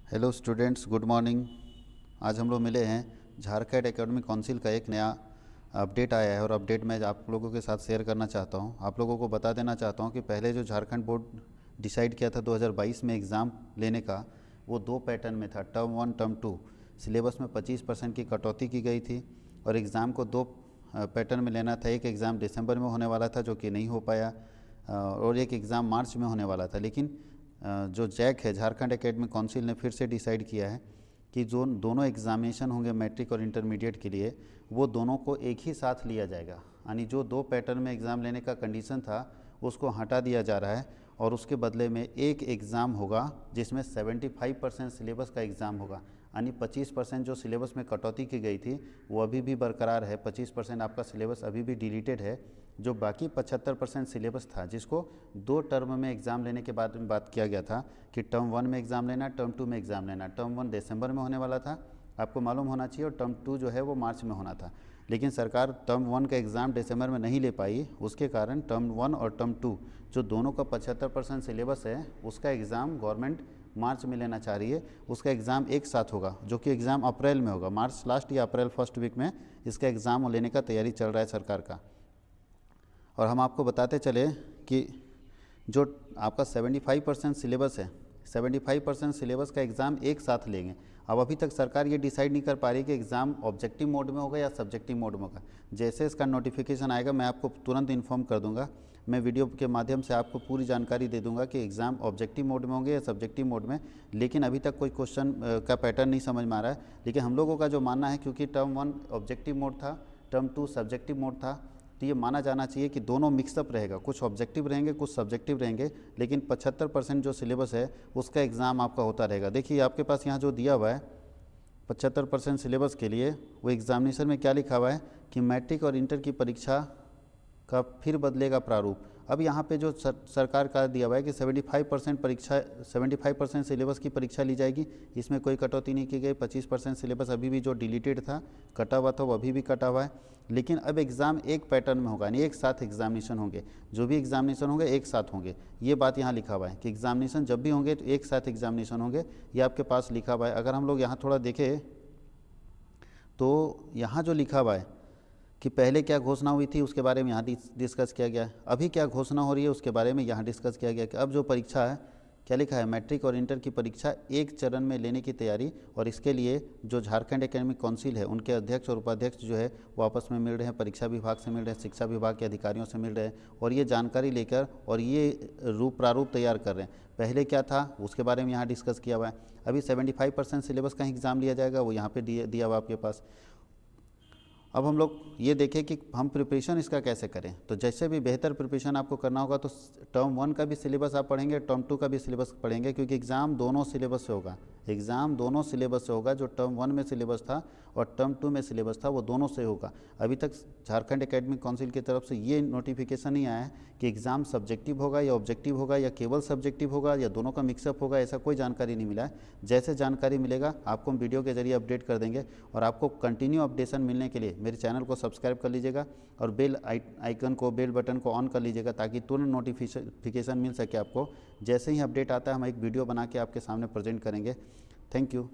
Hello students, good morning. आज हम लोग मिले हैं। झारखंड एकेडमिक काउंसिल का एक नया अपडेट आया है और अपडेट मैं आप लोगों के साथ शेयर करना चाहता हूं। आप लोगों को बता देना चाहता हूं कि पहले जो झारखंड बोर्ड डिसाइड किया था 2022 में एग्ज़ाम लेने का, वो दो पैटर्न में था, टर्म 1 टर्म 2। सिलेबस में 25% की कटौती की गई थी और एग्ज़ाम को दो पैटर्न में लेना था। एक एग्ज़ाम दिसंबर में होने वाला था जो कि नहीं हो पाया, और एक एग्ज़ाम मार्च में होने वाला था। लेकिन जो जैक है, झारखंड एकेडमिक काउंसिल ने फिर से डिसाइड किया है कि जो दोनों एग्ज़ामिनेशन होंगे मैट्रिक और इंटरमीडिएट के लिए, वो दोनों को एक ही साथ लिया जाएगा। यानी जो दो पैटर्न में एग्ज़ाम लेने का कंडीशन था उसको हटा दिया जा रहा है और उसके बदले में एक एग्ज़ाम होगा जिसमें 75% सिलेबस का एग्ज़ाम होगा। यानी 25% जो सिलेबस में कटौती की गई थी वो अभी भी बरकरार है। 25% आपका सिलेबस अभी भी डिलीटेड है। जो बाकी 75% सिलेबस था, जिसको दो टर्म में एग्ज़ाम लेने के बाद में बात किया गया था कि टर्म 1 में एग्ज़ाम लेना, टर्म 2 में एग्ज़ाम लेना। टर्म 1 दिसंबर में होने वाला था, आपको मालूम होना चाहिए, और टर्म 2 जो है वो मार्च में होना था। लेकिन सरकार टर्म 1 का एग्ज़ाम दिसंबर में नहीं ले पाई। उसके कारण टर्म 1 और टर्म 2 जो दोनों का 75% सिलेबस है, उसका एग्ज़ाम गवर्नमेंट मार्च में लेना चाह रही है। उसका एग्ज़ाम एक साथ होगा, जो कि एग्ज़ाम अप्रैल में होगा। मार्च लास्ट या अप्रैल फर्स्ट वीक में इसका एग्ज़ाम लेने का तैयारी चल रहा है सरकार का। और हम आपको बताते चले कि जो आपका 75% सिलेबस है, 75% सिलेबस का एग्ज़ाम एक साथ लेंगे। अब अभी तक सरकार ये डिसाइड नहीं कर पा रही कि एग्ज़ाम ऑब्जेक्टिव मोड में होगा या सब्जेक्टिव मोड में होगा। जैसे इसका नोटिफिकेशन आएगा मैं आपको तुरंत इन्फॉर्म कर दूंगा। मैं वीडियो के माध्यम से आपको पूरी जानकारी दे दूंगा कि एग्ज़ाम ऑब्जेक्टिव मोड में होंगे या सब्जेक्टिव मोड में। लेकिन अभी तक कोई क्वेश्चन का पैटर्न नहीं समझ में आ रहा है। लेकिन हम लोगों का जो मानना है, क्योंकि टर्म 1 ऑब्जेक्टिव मोड था, टर्म 2 सब्जेक्टिव मोड था, तो ये माना जाना चाहिए कि दोनों मिक्सअप रहेगा। कुछ ऑब्जेक्टिव रहेंगे, कुछ सब्जेक्टिव रहेंगे, लेकिन 75% जो सिलेबस है उसका एग्ज़ाम आपका होता रहेगा। देखिए आपके पास यहाँ जो दिया हुआ है 75% सिलेबस के लिए, वो एग्ज़ामिनेशन में क्या लिखा हुआ है कि मैट्रिक और इंटर की परीक्षा का फिर बदलेगा प्रारूप। अब यहाँ पे जो सरकार का दिया हुआ है कि 75% सिलेबस की परीक्षा ली जाएगी, इसमें कोई कटौती नहीं की गई। 25% सिलेबस अभी भी जो डिलीटेड था, कटा हुआ था, वो अभी भी कटा हुआ है। लेकिन अब एग्ज़ाम एक पैटर्न में होगा, यानी एक साथ एग्ज़ामिनेशन होंगे। जो भी एग्ज़ामिनेशन होंगे एक साथ होंगे। ये बात यहाँ लिखा हुआ है कि एग्ज़ामिनेशन जब भी होंगे तो एक साथ एग्ज़ामिनेशन होंगे। ये आपके पास लिखा हुआ है। अगर हम लोग यहाँ थोड़ा देखें तो यहाँ जो लिखा हुआ है कि पहले क्या घोषणा हुई थी उसके बारे में यहाँ डिस्कस किया गया है, अभी क्या घोषणा हो रही है उसके बारे में यहाँ डिस्कस किया गया कि अब जो परीक्षा है, क्या लिखा है, मैट्रिक और इंटर की परीक्षा एक चरण में लेने की तैयारी। और इसके लिए जो झारखंड एकेडमिक काउंसिल है, उनके अध्यक्ष और उपाध्यक्ष जो है वो आपस में मिल रहे हैं, परीक्षा विभाग से मिल रहे हैं, शिक्षा विभाग के अधिकारियों से मिल रहे हैं, और ये जानकारी लेकर और ये प्रारूप तैयार कर रहे हैं। पहले क्या था उसके बारे में यहाँ डिस्कस किया हुआ है। अभी 75% सिलेबस का एग्ज़ाम लिया जाएगा, वो यहाँ पर दिया हुआ आपके पास। अब हम लोग ये देखें कि हम प्रिपरेशन इसका कैसे करें। तो जैसे भी बेहतर प्रिपरेशन आपको करना होगा तो टर्म 1 का भी सिलेबस आप पढ़ेंगे, टर्म 2 का भी सिलेबस पढ़ेंगे, क्योंकि एग्ज़ाम दोनों सिलेबस से होगा। एग्ज़ाम दोनों सिलेबस से होगा। जो टर्म 1 में सिलेबस था और टर्म 2 में सिलेबस था, वो दोनों से होगा। अभी तक झारखंड एकेडमिक काउंसिल की तरफ से ये नोटिफिकेशन नहीं आया है कि एग्ज़ाम सब्जेक्टिव होगा या ऑब्जेक्टिव होगा या केवल सब्जेक्टिव होगा या दोनों का मिक्सअप होगा। ऐसा कोई जानकारी नहीं मिला है। जैसे जानकारी मिलेगा आपको हम वीडियो के जरिए अपडेट कर देंगे। और आपको कंटिन्यू अपडेशन मिलने के लिए मेरे चैनल को सब्सक्राइब कर लीजिएगा और बेल आइकन को, बेल बटन को ऑन कर लीजिएगा, ताकि तुरंत नोटिफिकेशन मिल सके आपको। जैसे ही अपडेट आता है हम एक वीडियो बना के आपके सामने प्रेजेंट करेंगे। Thank you.